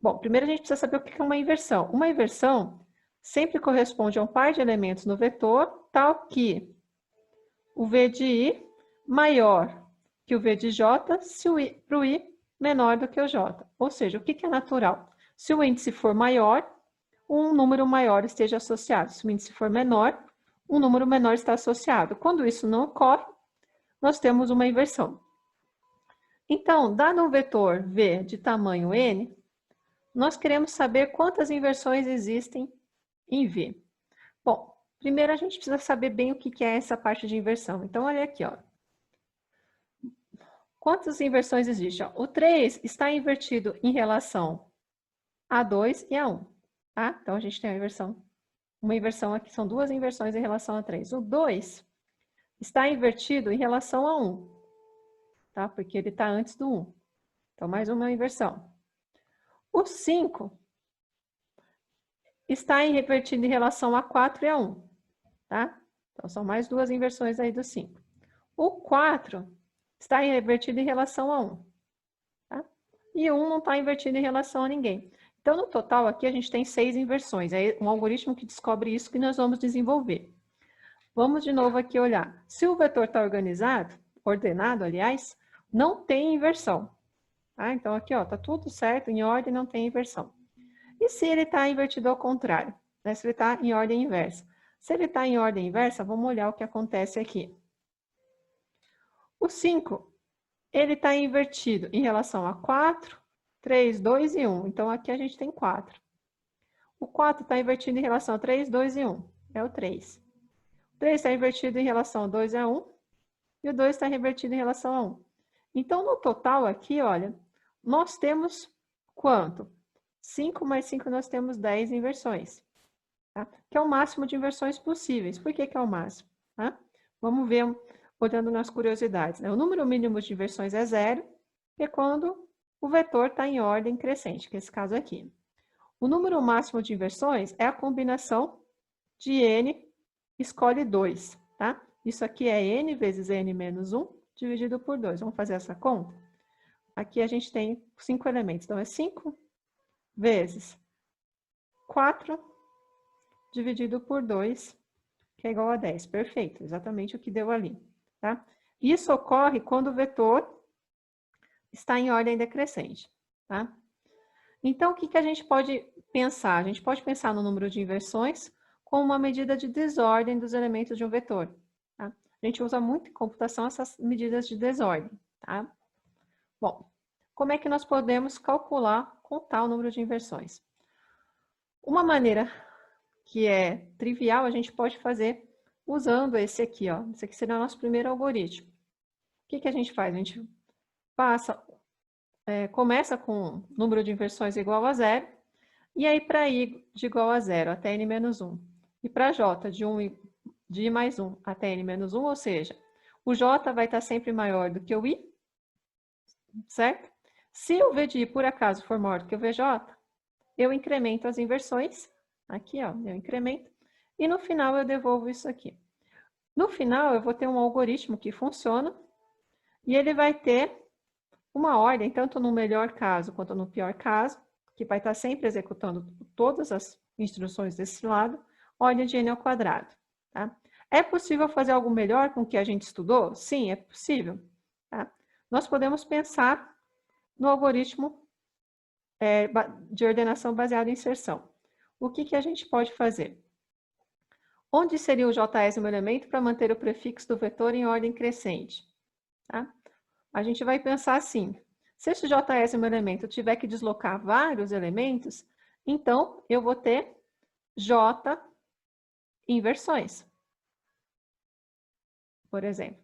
Bom, primeiro a gente precisa saber o que é uma inversão. Uma inversão sempre corresponde a um par de elementos no vetor, tal que o V de I maior que o V de J, se o I para o I menor do que o J. Ou seja, o que é natural? Se o índice for maior, um número maior esteja associado. Se o índice for menor, um número menor está associado. Quando isso não ocorre, nós temos uma inversão. Então, dado um vetor V de tamanho n, nós queremos saber quantas inversões existem em V. Bom, primeiro a gente precisa saber bem o que é essa parte de inversão. Então, olha aqui, ó. Quantas inversões existem? O 3 está invertido em relação a 2 e a 1. Tá? Então, a gente tem uma inversão aqui, são duas inversões em relação a 3. O 2 está invertido em relação a 1, tá? Porque ele está antes do 1. Então, mais uma inversão. O 5 está invertido em relação a 4 e a 1, tá? Então, são mais duas inversões aí do 5. O 4 está invertido em relação a 1, tá? E 1 não está invertido em relação a ninguém. Então, no total, aqui a gente tem 6 inversões. É um algoritmo que descobre isso que nós vamos desenvolver. Vamos de novo aqui olhar. Se o vetor está ordenado, aliás, não tem inversão. Tá? Então, aqui, ó, tá tudo certo, em ordem, não tem inversão. E se ele está invertido ao contrário? Né? Se ele está em ordem inversa. Se ele está em ordem inversa, vamos olhar o que acontece aqui. O 5, ele está invertido em relação a 4, 3, 2 e 1. Então, aqui a gente tem 4. O 4 está invertido em relação a 3, 2 e 1. É o 3. O 3 está invertido em relação a 2 e a 1. E o 2 está invertido em relação a 1. Então, no total aqui, olha, nós temos quanto? 5 mais 5, nós temos 10 inversões. Tá? Que é o máximo de inversões possíveis. Por que é o máximo? Tá? Vamos ver, olhando nas curiosidades. Né? O número mínimo de inversões é 0, que é quando o vetor está em ordem crescente, que é esse caso aqui. O número máximo de inversões é a combinação de n escolhe 2. Tá? Isso aqui é n vezes n menos 1 dividido por 2. Vamos fazer essa conta? Aqui a gente tem 5 elementos. Então, é 5 vezes 4 dividido por 2, que é igual a 10. Perfeito, exatamente o que deu ali. Tá? Isso ocorre quando o vetor está em ordem decrescente. Tá? Então, o que a gente pode pensar? A gente pode pensar no número de inversões como uma medida de desordem dos elementos de um vetor. Tá? A gente usa muito em computação essas medidas de desordem. Tá? Bom, como é que nós podemos calcular, contar o número de inversões? Uma maneira que é trivial, a gente pode fazer usando esse aqui, ó. Esse aqui seria o nosso primeiro algoritmo. O que a gente faz? A gente começa com número de inversões igual a 0, e aí para i de igual a 0 até n menos 1, e para j de i mais 1 até n menos 1, ou seja, o j vai estar sempre maior do que o i, certo? Se o v de i por acaso for maior do que o vj, eu incremento as inversões, aqui ó, eu incremento, e no final eu devolvo isso aqui. No final eu vou ter um algoritmo que funciona, e ele vai ter uma ordem, tanto no melhor caso quanto no pior caso, que vai estar sempre executando todas as instruções desse lado, ordem de n ao quadrado. Tá? É possível fazer algo melhor com o que a gente estudou? Sim, é possível. Tá? Nós podemos pensar no algoritmo de ordenação baseado em inserção. O que a gente pode fazer? Onde seria o jésimo elemento para manter o prefixo do vetor em ordem crescente? Tá? A gente vai pensar assim, se esse jésimo elemento tiver que deslocar vários elementos, então eu vou ter j inversões. Por exemplo.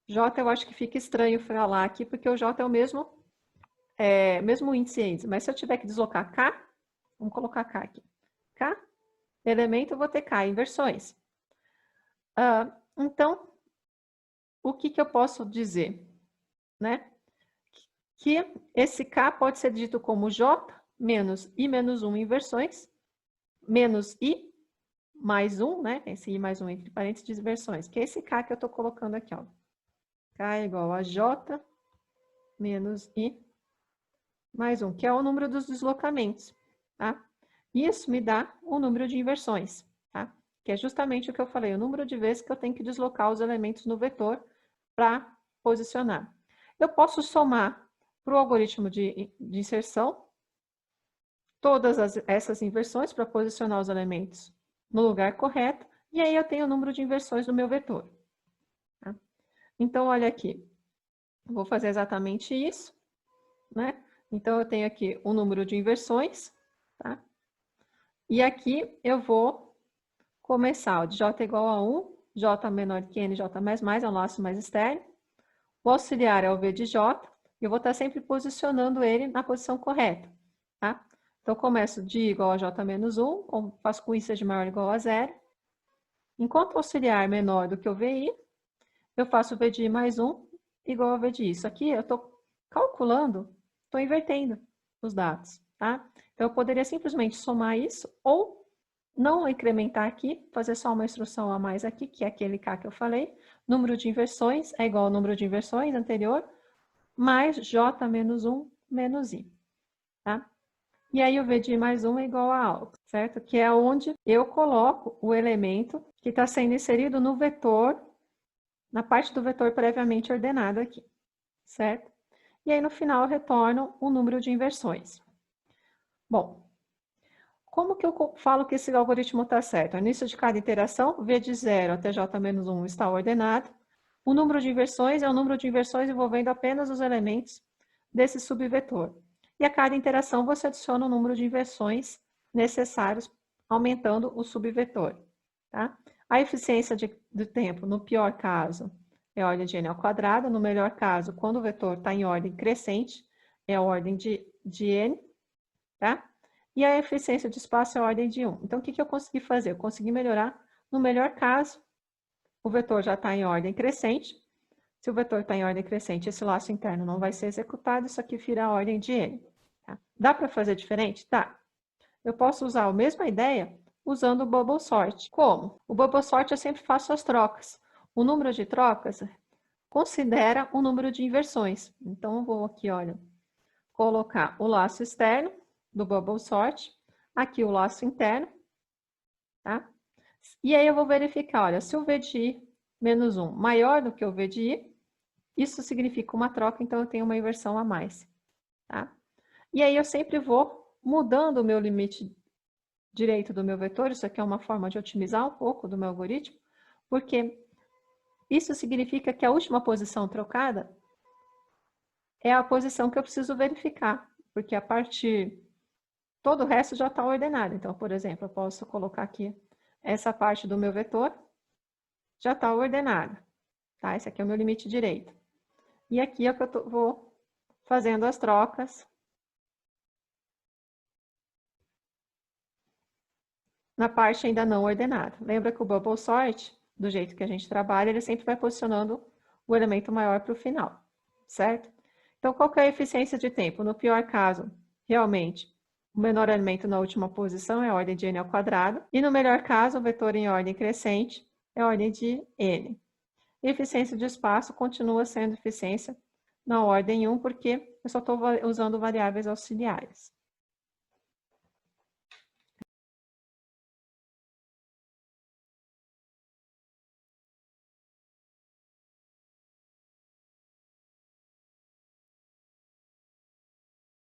J eu acho que fica estranho falar aqui, porque o J é o mesmo índice, mas se eu tiver que deslocar K, vamos colocar K aqui. K, elemento, eu vou ter K inversões. Então, o que eu posso dizer? Né? Que esse K pode ser dito como J menos I menos 1 inversões, menos I mais 1, né? Esse I mais 1 entre parênteses de inversões, que é esse K que eu estou colocando aqui, ó. K é igual a J menos I mais 1, que é o número dos deslocamentos, tá? Isso me dá o número de inversões, tá? Que é justamente o que eu falei, o número de vezes que eu tenho que deslocar os elementos no vetor para posicionar. Eu posso somar para o algoritmo de inserção todas essas inversões para posicionar os elementos no lugar correto, e aí eu tenho o número de inversões do meu vetor. Tá? Então, olha aqui, vou fazer exatamente isso, né? Então, eu tenho aqui o número de inversões, tá? E aqui eu vou começar, ó, de j igual a 1, j menor que n, j mais, é o laço mais externo. O auxiliar é o v de j, e eu vou estar sempre posicionando ele na posição correta, tá? Então, eu começo de i igual a j menos 1, faço com i seja maior ou igual a 0. Enquanto o auxiliar é menor do que o vi, eu faço v de i mais 1 igual a v de i. Isso aqui eu estou calculando, estou invertendo os dados, tá? Então, eu poderia simplesmente somar isso ou não incrementar aqui, fazer só uma instrução a mais aqui, que é aquele K que eu falei. Número de inversões é igual ao número de inversões anterior, mais j menos 1 menos i, tá? E aí o v de i mais 1 é igual a algo, certo? Que é onde eu coloco o elemento que está sendo inserido no vetor, na parte do vetor previamente ordenado aqui, certo? E aí no final eu retorno o número de inversões. Bom, como que eu falo que esse algoritmo está certo? No início de cada iteração, v de 0 até j menos 1 está ordenado. O número de inversões é o número de inversões envolvendo apenas os elementos desse subvetor. E a cada interação você adiciona o número de inversões necessários, aumentando o subvetor. Tá? A eficiência do tempo, no pior caso, é a ordem de n ao quadrado. No melhor caso, quando o vetor está em ordem crescente, é a ordem de n. Tá? E a eficiência de espaço é a ordem de 1. Então, o que eu consegui fazer? Eu consegui melhorar, no melhor caso, o vetor já está em ordem crescente. Se o vetor está em ordem crescente, esse laço interno não vai ser executado, isso aqui vira a ordem de n. Tá? Dá para fazer diferente? Dá. Eu posso usar a mesma ideia usando o bubble sort. Como? O bubble sort eu sempre faço as trocas. O número de trocas considera o número de inversões. Então, eu vou aqui, olha, colocar o laço externo do bubble sort, aqui o laço interno, tá? E aí eu vou verificar, olha, se o v de i menos 1 maior do que o v de i, isso significa uma troca, então eu tenho uma inversão a mais, tá? E aí eu sempre vou mudando o meu limite direito do meu vetor, isso aqui é uma forma de otimizar um pouco do meu algoritmo, porque isso significa que a última posição trocada é a posição que eu preciso verificar, porque a partir todo o resto já está ordenado. Então, por exemplo, eu posso colocar aqui essa parte do meu vetor já está ordenada, tá? Esse aqui é o meu limite direito. E aqui é que eu vou fazendo as trocas na parte ainda não ordenada. Lembra que o bubble sort, do jeito que a gente trabalha, ele sempre vai posicionando o elemento maior para o final, certo? Então, qual que é a eficiência de tempo? No pior caso, realmente, o menor elemento na última posição é a ordem de n ao quadrado, e no melhor caso, o vetor em ordem crescente é a ordem de n. E eficiência de espaço continua sendo eficiência na ordem 1, porque eu só estou usando variáveis auxiliares.